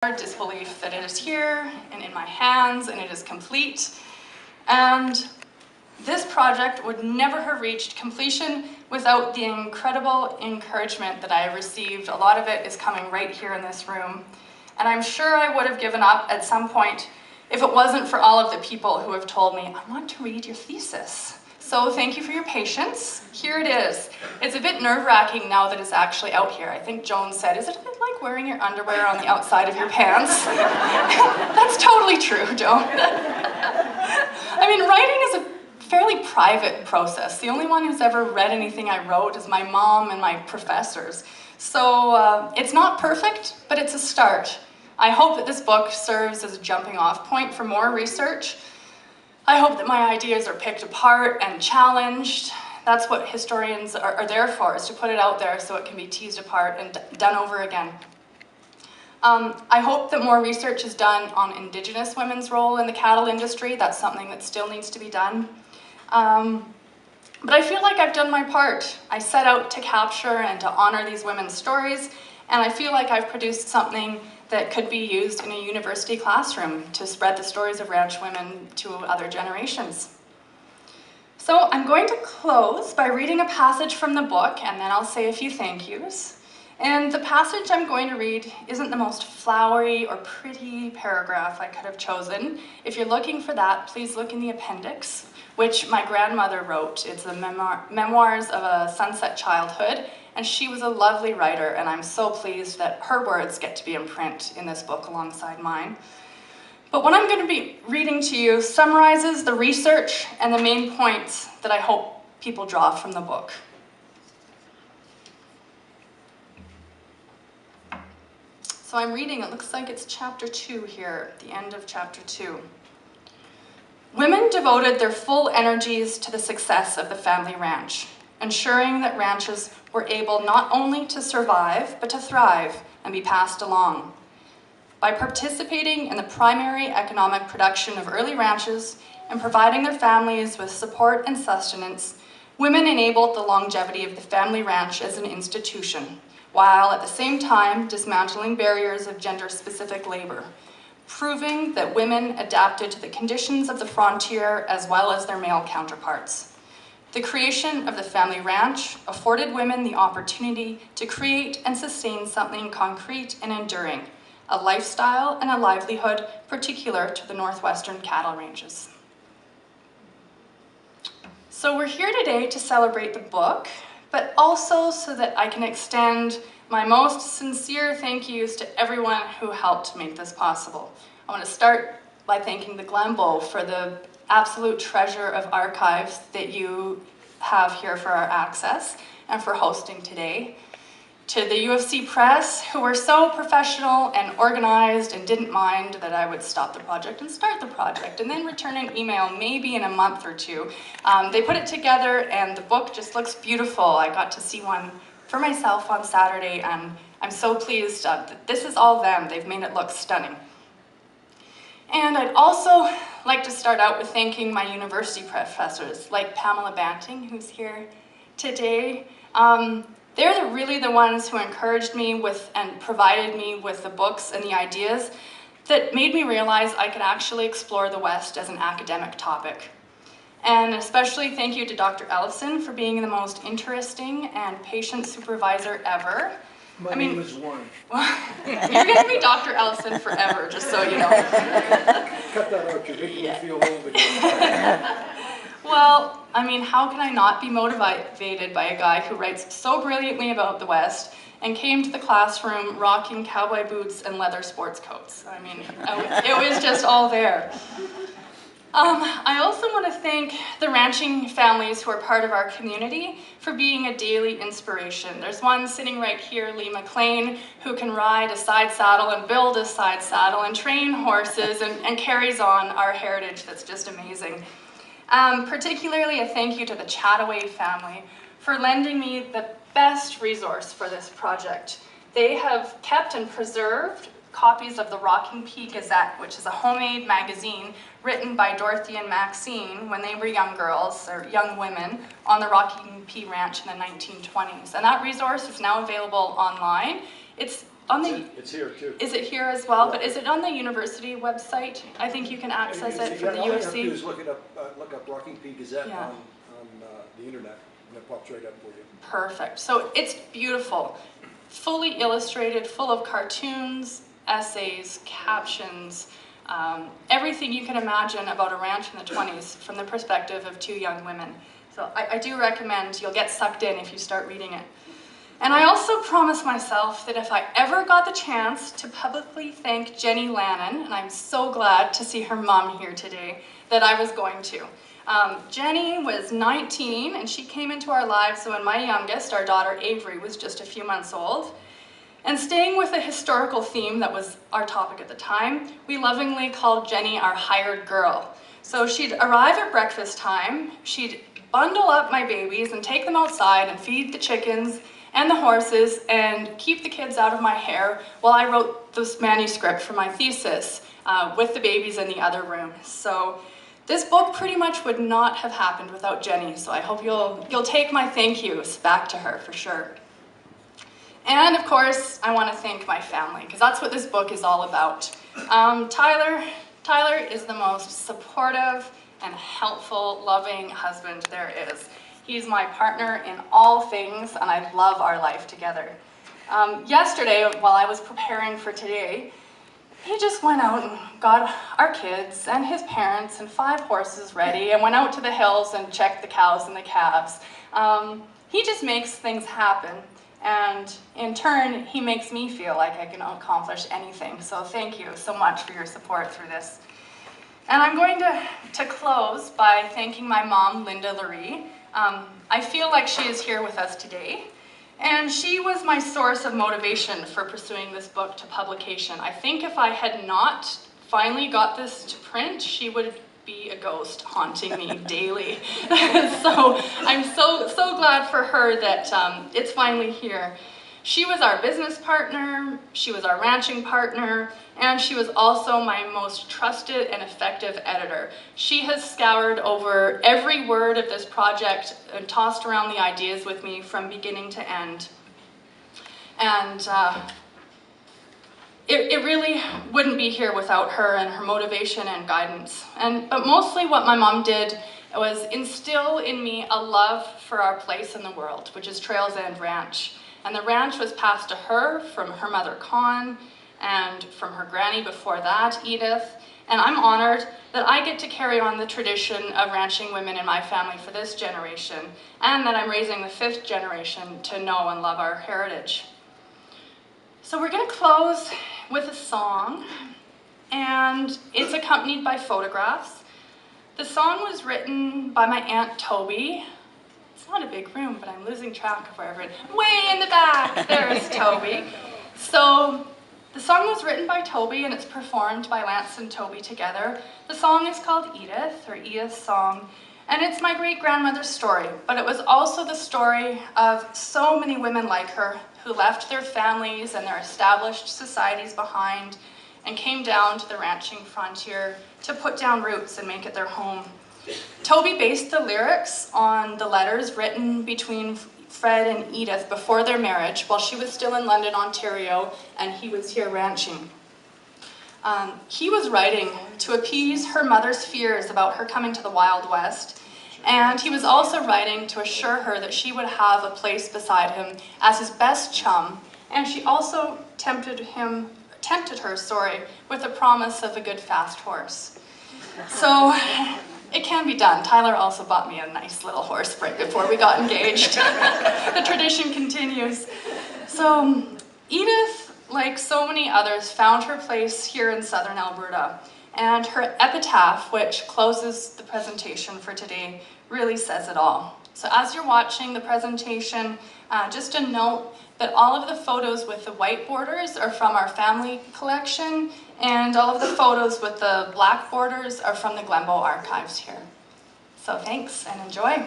disbelief that it is here and in my hands and it is complete. And this project would never have reached completion without the incredible encouragement that I have received. A lot of it is coming right here in this room. And I'm sure I would have given up at some point if it wasn't for all of the people who have told me, I want to read your thesis. So thank you for your patience. Here it is. It's a bit nerve-wracking now that it's actually out here. I think Joan said, is it a bit like wearing your underwear on the outside of your pants? That's totally true, Joan. I mean, writing is a fairly private process. The only one who's ever read anything I wrote is my mom and my professors. So it's not perfect, but it's a start. I hope that this book serves as a jumping off point for more research. I hope that my ideas are picked apart and challenged. That's what historians are there for, is to put it out there so it can be teased apart and done over again. I hope that more research is done on Indigenous women's role in the cattle industry. That's something that still needs to be done. But I feel like I've done my part. I set out to capture and to honor these women's stories, and I feel like I've produced something that could be used in a university classroom to spread the stories of ranch women to other generations. So I'm going to close by reading a passage from the book, and then I'll say a few thank yous. And the passage I'm going to read isn't the most flowery or pretty paragraph I could have chosen. If you're looking for that, please look in the appendix, which my grandmother wrote. It's the memoirs of a sunset childhood, and she was a lovely writer, and I'm so pleased that her words get to be in print in this book alongside mine. But what I'm going to be reading to you summarizes the research and the main points that I hope people draw from the book. So I'm reading, it looks like it's chapter 2 here, the end of chapter 2. Women devoted their full energies to the success of the family ranch, ensuring that ranches were able not only to survive, but to thrive and be passed along. By participating in the primary economic production of early ranches and providing their families with support and sustenance, women enabled the longevity of the family ranch as an institution, while at the same time dismantling barriers of gender-specific labor, proving that women adapted to the conditions of the frontier as well as their male counterparts. The creation of the family ranch afforded women the opportunity to create and sustain something concrete and enduring, a lifestyle and a livelihood particular to the Northwestern cattle ranges. So we're here today to celebrate the book, but also so that I can extend my most sincere thank yous to everyone who helped make this possible. I want to start by thanking the Glenbow for the absolute treasure of archives that you have here for our access and for hosting today. To the UFC Press, who were so professional and organized and didn't mind that I would stop the project and start the project and then return an email maybe in a month or two. They put it together and the book just looks beautiful. I got to see one for myself on Saturday and I'm so pleased that this is all them. They've made it look stunning. And I'd also like to start out with thanking my university professors, like Pamela Banting, who's here today. They're really the ones who encouraged me with and provided me with the books and the ideas that made me realize I could actually explore the West as an academic topic. And especially thank you to Dr. Ellison for being the most interesting and patient supervisor ever. My name is Warren. You're going to be Dr. Ellison forever, just so you know. Cut that out, you're making me feel old again. Well, I mean, how can I not be motivated by a guy who writes so brilliantly about the West and came to the classroom rocking cowboy boots and leather sports coats? I mean, it was just all there. I also want to thank the ranching families who are part of our community for being a daily inspiration. There's one sitting right here, Lee McLean, who can ride a side saddle and build a side saddle and train horses and carries on our heritage. That's just amazing. Particularly a thank you to the Chataway family for lending me the best resource for this project. They have kept and preserved copies of the Rocking Pea Gazette, which is a homemade magazine written by Dorothy and Maxine when they were young girls, or young women, on the Rocking Pea Ranch in the 1920s. And that resource is now available online. It's on the... It's here too. Is it here as well? But is it on the university website? I think you can access it from the All you have to do UFC. is look up Rocking P Gazette Yeah. on the internet, and it pops right up for you. Perfect. So it's beautiful, fully illustrated, full of cartoons, essays, captions, everything you can imagine about a ranch in the 20s from the perspective of two young women. So I do recommend you'll get sucked in if you start reading it. And I also promised myself that if I ever got the chance to publicly thank Jenny Lannon, and I'm so glad to see her mom here today, that I was going to. Jenny was 19 and she came into our lives when my youngest, our daughter Avery, was just a few months old. And staying with a historical theme that was our topic at the time, we lovingly called Jenny our hired girl. So she'd arrive at breakfast time, she'd bundle up my babies and take them outside and feed the chickens and the horses and keep the kids out of my hair while I wrote this manuscript for my thesis with the babies in the other room. So this book pretty much would not have happened without Jenny, so I hope you'll take my thank yous back to her for sure. And of course, I want to thank my family, because that's what this book is all about. Tyler is the most supportive and helpful, loving husband there is. He's my partner in all things, and I love our life together. Yesterday, while I was preparing for today, he just went out and got our kids and his parents and 5 horses ready and went out to the hills and checked the cows and the calves. He just makes things happen, and in turn, he makes me feel like I can accomplish anything. So thank you so much for your support through this. And I'm going to close by thanking my mom, Linda Lurie. I feel like she is here with us today, and she was my source of motivation for pursuing this book to publication. I think if I had not finally got this to print, she would be a ghost haunting me daily. So I'm so glad for her that it's finally here. She was our business partner, she was our ranching partner, and she was also my most trusted and effective editor. She has scoured over every word of this project and tossed around the ideas with me from beginning to end. And it really wouldn't be here without her and her motivation and guidance. But mostly what my mom did was instill in me a love for our place in the world, which is Trails End Ranch. And the ranch was passed to her from her mother, Con, and from her granny before that, Edith. And I'm honored that I get to carry on the tradition of ranching women in my family for this generation, and that I'm raising the 5th generation to know and love our heritage. So we're going to close with a song, and it's accompanied by photographs. The song was written by my Aunt Toby. It's not a big room, but I'm losing track of wherever it is. Way in the back, there's Toby. So the song was written by Toby, and it's performed by Lance and Toby together. The song is called Edith, or Edith's Song, and it's my great-grandmother's story, but it was also the story of so many women like her who left their families and their established societies behind and came down to the ranching frontier to put down roots and make it their home. Toby based the lyrics on the letters written between Fred and Edith before their marriage while she was still in London, Ontario, and he was here ranching. He was writing to appease her mother's fears about her coming to the Wild West, and he was also writing to assure her that she would have a place beside him as his best chum, and she also tempted her, with the promise of a good fast horse. So it can be done. Tyler also bought me a nice little horse right before we got engaged. The tradition continues. So Edith, like so many others, found her place here in Southern Alberta. And her epitaph, which closes the presentation for today, really says it all. So as you're watching the presentation, just a note that all of the photos with the white borders are from our family collection, and all of the photos with the black borders are from the Glenbow archives here. So thanks and enjoy.